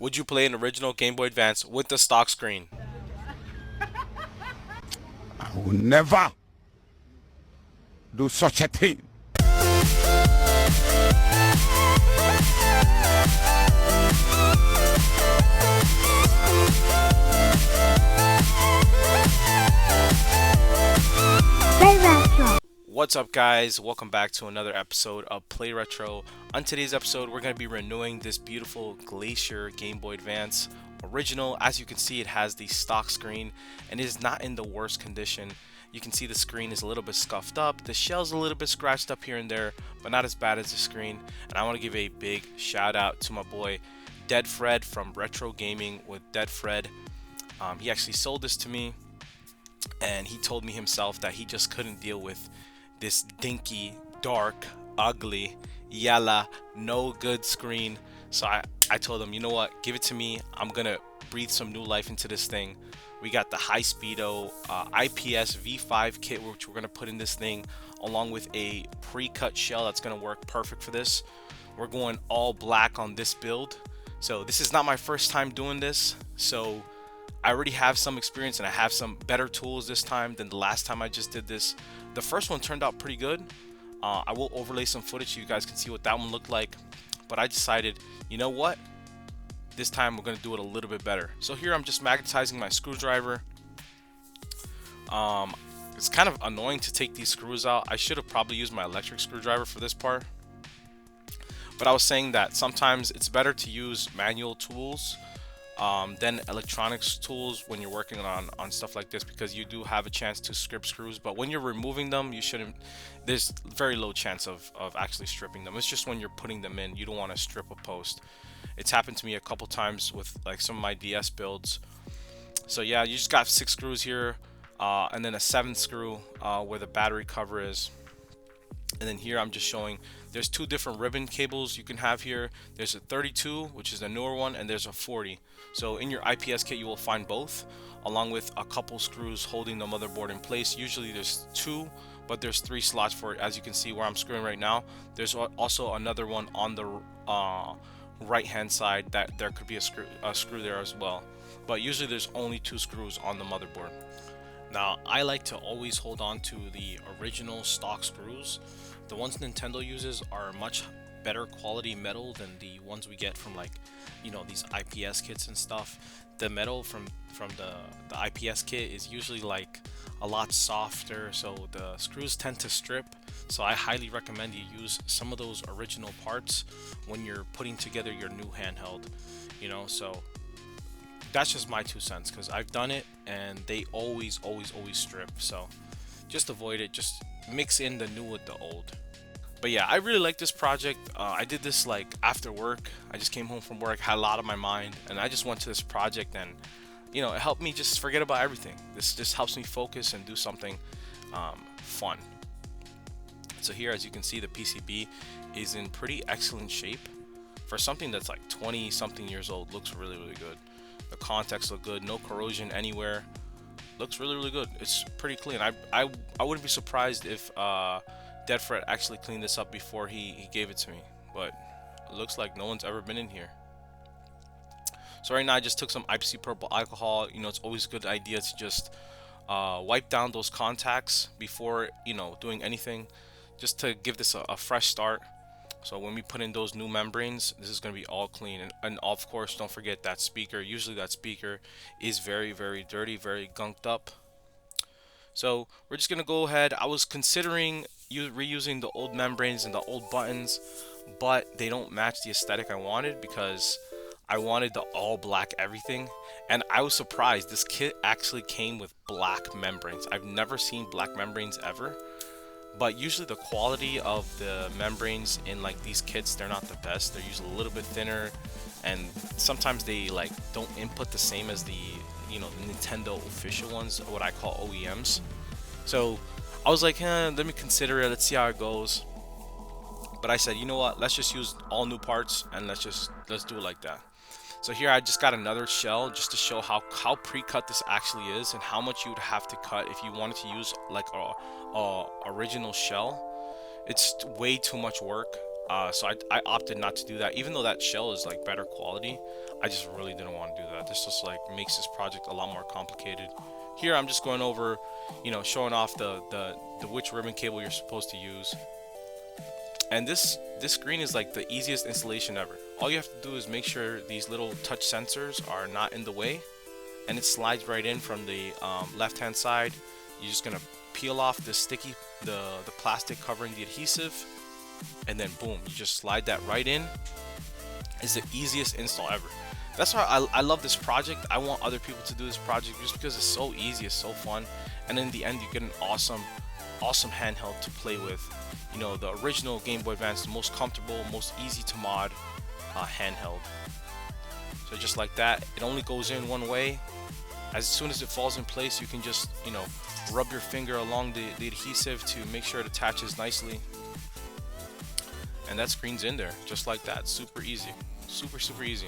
Would you play an original Game Boy Advance with the stock screen? I will never do such a thing. What's up, guys? Welcome back to another episode of Play Retro. On today's episode, we're going to be renewing this beautiful Glacier Game Boy Advance original. As you can see, it has the stock screen and is not in the worst condition. You can see the screen is a little bit scuffed up. The shell's a little bit scratched up here and there, but not as bad as the screen. And I want to give a big shout out to my boy Dead Fred from Retro Gaming with Dead Fred. He actually sold this to me, and he told me himself that he just couldn't deal with this dinky, dark, ugly, yalla, no good screen. So I told him, you know what, give it to me. I'm gonna breathe some new life into this thing. We got the high speedo IPS V5 kit, which we're gonna put in this thing, along with a pre-cut shell that's gonna work perfect for this. We're going all black on this build. So this is not my first time doing this, so I already have some experience and I have some better tools this time than the last time I just did this. The first one turned out pretty good. I will overlay some footage so you guys can see what that one looked like. But I decided, you know what? This time we're going to do it a little bit better. So here I'm just magnetizing my screwdriver. It's kind of annoying to take these screws out. I should have probably used my electric screwdriver for this part. But I was saying that sometimes it's better to use manual tools than electronics tools when you're working on stuff like this, because you do have a chance to strip screws, but when you're removing them, you shouldn't. There's very low chance of actually stripping them. It's just when you're putting them in, you don't want to strip a post. It's happened to me a couple times with like some of my DS builds. So yeah, you just got 6 screws here, and then a 7th screw where the battery cover is. And then here I'm just showing there's 2 different ribbon cables you can have here. There's a 32, which is the newer one, and there's a 40. So in your IPS kit you will find both, along with a couple screws holding the motherboard in place. Usually there's 2, but there's 3 slots for it. As you can see where I'm screwing right now, there's also another one on the right hand side that there could be a screw there as well. But usually there's only 2 screws on the motherboard. Now, I like to always hold on to the original stock screws. The ones Nintendo uses are much better quality metal than the ones we get from, like, you know, these IPS kits and stuff. The metal from the IPS kit is usually like a lot softer, so the screws tend to strip. So I highly recommend you use some of those original parts when you're putting together your new handheld, you know. So that's just my 2 cents, because I've done it and they always strip. So just avoid it. Just mix in the new with the old. But yeah, I really like this project. I did this like after work. I just came home from work, had a lot on my mind, and I just went to this project, and you know, it helped me just forget about everything. This just helps me focus and do something fun. So here, as you can see, the PCB is in pretty excellent shape for something that's like 20 something years old. Looks really good. The contacts look good, no corrosion anywhere. Looks really good. It's pretty clean. I wouldn't be surprised if Dead Fred actually cleaned this up before he gave it to me, but it looks like no one's ever been in here. So right now I just took some Ipsy purple alcohol. You know, it's always a good idea to just wipe down those contacts before, you know, doing anything, just to give this a fresh start. So when we put in those new membranes, this is going to be all clean. And of course, don't forget that speaker. Usually that speaker is very dirty, very gunked up. So we're just going to go ahead. I was considering reusing the old membranes and the old buttons, but they don't match the aesthetic I wanted, because I wanted the all black everything. And I was surprised this kit actually came with black membranes. I've never seen black membranes ever. But usually the quality of the membranes in like these kits, they're not the best. They're usually a little bit thinner, and sometimes they like don't input the same as the, you know, the Nintendo official ones, or what I call OEMs. So I was like, let me consider it. Let's see how it goes. But I said, you know what? Let's just use all new parts and let's do it like that. So here I just got another shell just to show how pre-cut this actually is, and how much you would have to cut if you wanted to use like a original shell. It's way too much work. So I opted not to do that, even though that shell is like better quality. I just really didn't want to do that. This just like makes this project a lot more complicated. Here I'm just going over, showing off the which ribbon cable you're supposed to use. And this screen is like the easiest installation ever. All you have to do is make sure these little touch sensors are not in the way, and it slides right in from the left hand side. You're just gonna peel off the the plastic covering the adhesive, and then boom, you just slide that right in. It's the easiest install ever. That's why I love this project. I want other people to do this project just because it's so easy, it's so fun, and in the end you get an awesome handheld to play with. The original Game Boy Advance, the most comfortable, most easy to mod handheld. So just like that, it only goes in one way. As soon as it falls in place, you can just rub your finger along the adhesive to make sure it attaches nicely, and that screen's in there just like that. Super easy, super easy.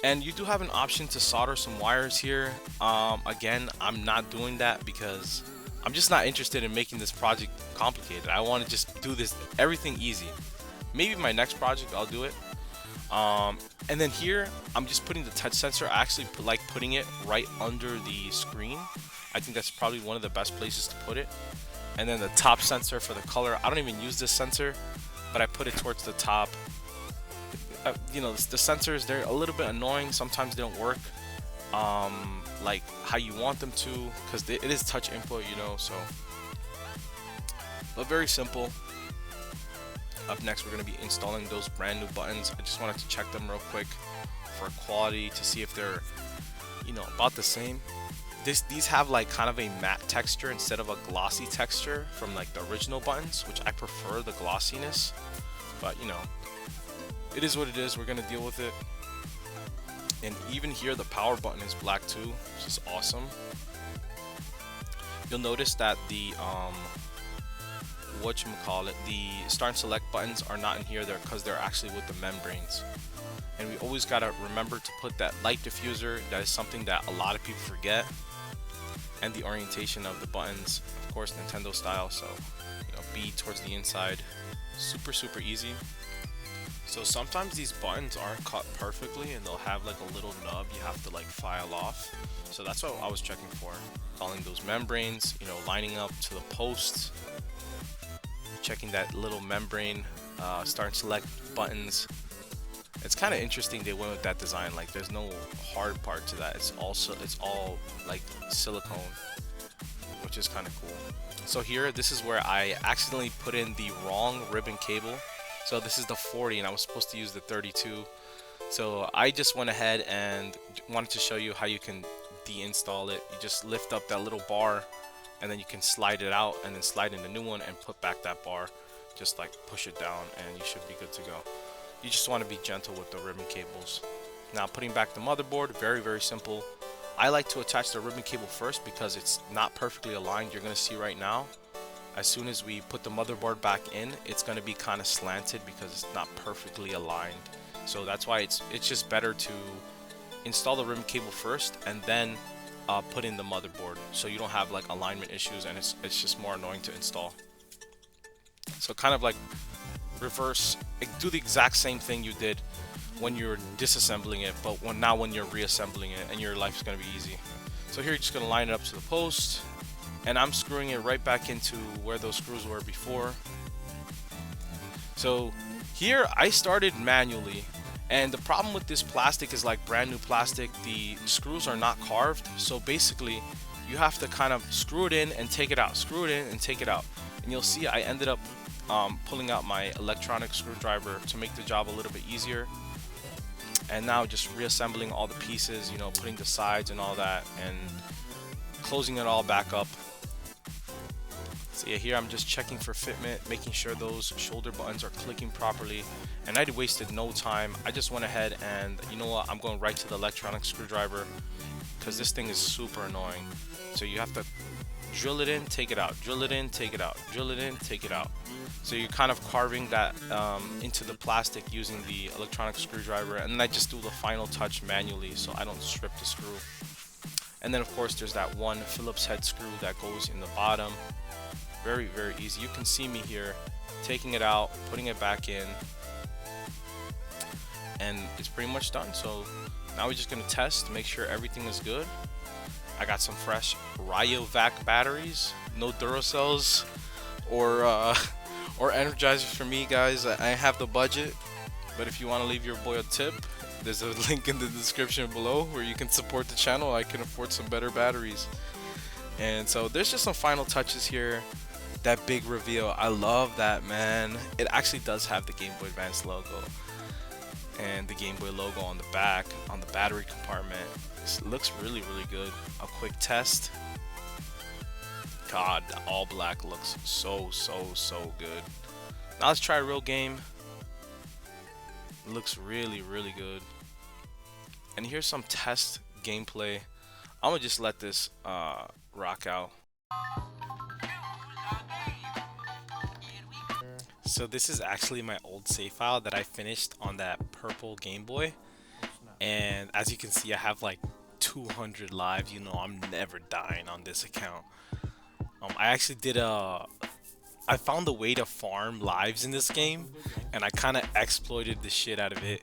And you do have an option to solder some wires here. Again, I'm not doing that because I'm just not interested in making this project complicated. I want to just do everything easy. Maybe my next project I'll do it. And then here I'm just putting the touch sensor. I actually like putting it right under the screen. I think that's probably one of the best places to put it. And then the top sensor for the color, I don't even use this sensor, but I put it towards the top. The sensors, they're a little bit annoying. Sometimes they don't work like how you want them to, because it is touch input, so. But very simple. Up next, we're going to be installing those brand new buttons. I just wanted to check them real quick for quality to see if they're about the same. These have like kind of a matte texture instead of a glossy texture from like the original buttons, which I prefer the glossiness, but it is what it is. We're gonna deal with it. And even here the power button is black too, which is awesome. You'll notice that the the start and select buttons are not in here there because they're actually with the membranes. And we always gotta remember to put that light diffuser. That is something that a lot of people forget. And the orientation of the buttons, of course Nintendo style, so B towards the inside. Super easy. So sometimes these buttons aren't cut perfectly and they'll have like a little nub you have to like file off. So that's what I was checking for. Installing those membranes, lining up to the posts, checking that little membrane, start and select buttons. It's kind of interesting they went with that design. Like there's no hard part to that. It's all like silicone, which is kind of cool. So here, this is where I accidentally put in the wrong ribbon cable. So this is the 40 and I was supposed to use the 32. So I just went ahead and wanted to show you how you can deinstall it. You just lift up that little bar and then you can slide it out and then slide in the new one and put back that bar. Just like push it down and you should be good to go. You just want to be gentle with the ribbon cables. Now putting back the motherboard, very simple. I like to attach the ribbon cable first because it's not perfectly aligned. You're going to see right now, as soon as we put the motherboard back in, it's going to be kind of slanted because it's not perfectly aligned. So that's why it's just better to install the ribbon cable first and then put in the motherboard, so you don't have like alignment issues and it's just more annoying to install. So kind of like reverse, do the exact same thing you did when you're disassembling it, but when you're reassembling it, and your life's going to be easy. So here you're just going to line it up to the post, and I'm screwing it right back into where those screws were before. So here I started manually, and the problem with this plastic is like brand new plastic, the screws are not carved, so basically you have to kind of screw it in and take it out, screw it in and take it out. And you'll see I ended up pulling out my electronic screwdriver to make the job a little bit easier, and now just reassembling all the pieces, putting the sides and all that and closing it all back up. So yeah, here I'm just checking for fitment, making sure those shoulder buttons are clicking properly, and I wasted no time. I just went ahead and you know what, I'm going right to the electronic screwdriver because this thing is super annoying. So you have to drill it in, take it out, drill it in, take it out, drill it in, take it out. So you're kind of carving that into the plastic using the electronic screwdriver, and then I just do the final touch manually so I don't strip the screw. And then of course there's that one Phillips head screw that goes in the bottom. Very easy. You can see me here taking it out, putting it back in, and it's pretty much done. So now we're just gonna test, make sure everything is good. I got some fresh Ryovac batteries, no Duracells or or Energizers for me, guys. I have the budget, but if you want to leave your boy a tip, there's a link in the description below where you can support the channel. I can afford some better batteries. And so there's just some final touches here. That big reveal, I love that, man. It actually does have the Game Boy Advance logo and the Game Boy logo on the back, on the battery compartment. It looks really good. A quick test. God, the all black looks so good. Now let's try a real game. It looks really good. And here's some test gameplay. I'm gonna just let this rock out. So this is actually my old save file that I finished on that purple Game Boy. And as you can see, I have like 200 lives. You know, I'm never dying on this account. I actually did I found a way to farm lives in this game, and I kind of exploited the shit out of it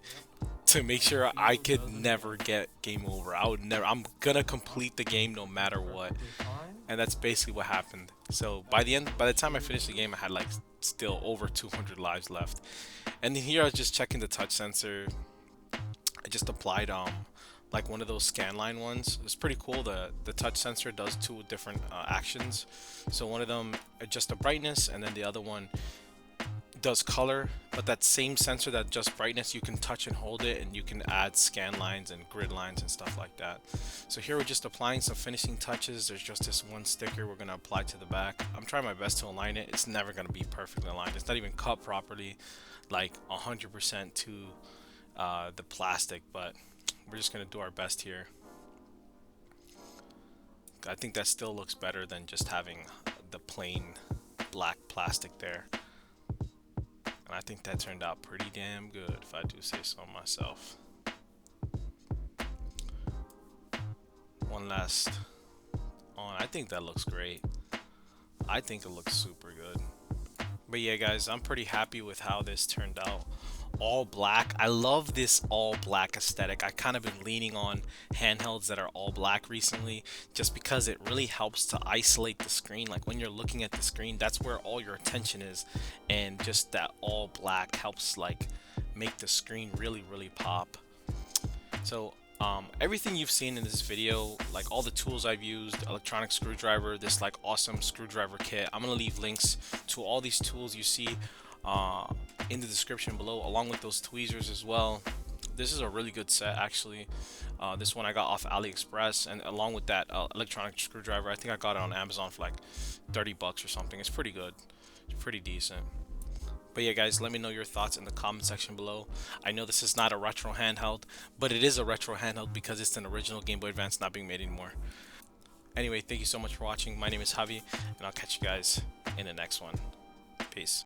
to make sure I could never get game over. I'm gonna complete the game no matter what. And that's basically what happened. So by the time I finished the game, I had like still over 200 lives left. And then here I was just checking the touch sensor. I just applied like one of those scan line ones. It's pretty cool. The touch sensor does two different actions. So one of them adjusts the brightness, and then the other one does color. But that same sensor that adjusts brightness, you can touch and hold it, and you can add scan lines and grid lines and stuff like that. So here we're just applying some finishing touches. There's just this one sticker we're gonna apply to the back. I'm trying my best to align it. It's never gonna be perfectly aligned. It's not even cut properly, like 100% to the plastic, but we're just gonna do our best here. I think that still looks better than just having the plain black plastic there. And I think that turned out pretty damn good, if I do say so myself. One last on. I think that looks great. I think it looks super good. But yeah, guys, I'm pretty happy with how this turned out. All black. I love this all black aesthetic. I kind of been leaning on handhelds that are all black recently, just because it really helps to isolate the screen. Like when you're looking at the screen, that's where all your attention is, and just that all black helps like make the screen really pop. So everything you've seen in this video, like all the tools I've used, electronic screwdriver, this like awesome screwdriver kit, I'm gonna leave links to all these tools you see in the description below, along with those tweezers as well. This is a really good set, actually. This one I got off AliExpress, and along with that electronic screwdriver, I think I got it on Amazon for like 30 bucks or something. It's pretty good. It's pretty decent. But yeah, guys, let me know your thoughts in the comment section below. I know this is not a retro handheld, but it is a retro handheld because it's an original Game Boy Advance not being made anymore. Anyway, thank you so much for watching. My name is Javi, and I'll catch you guys in the next one. Peace.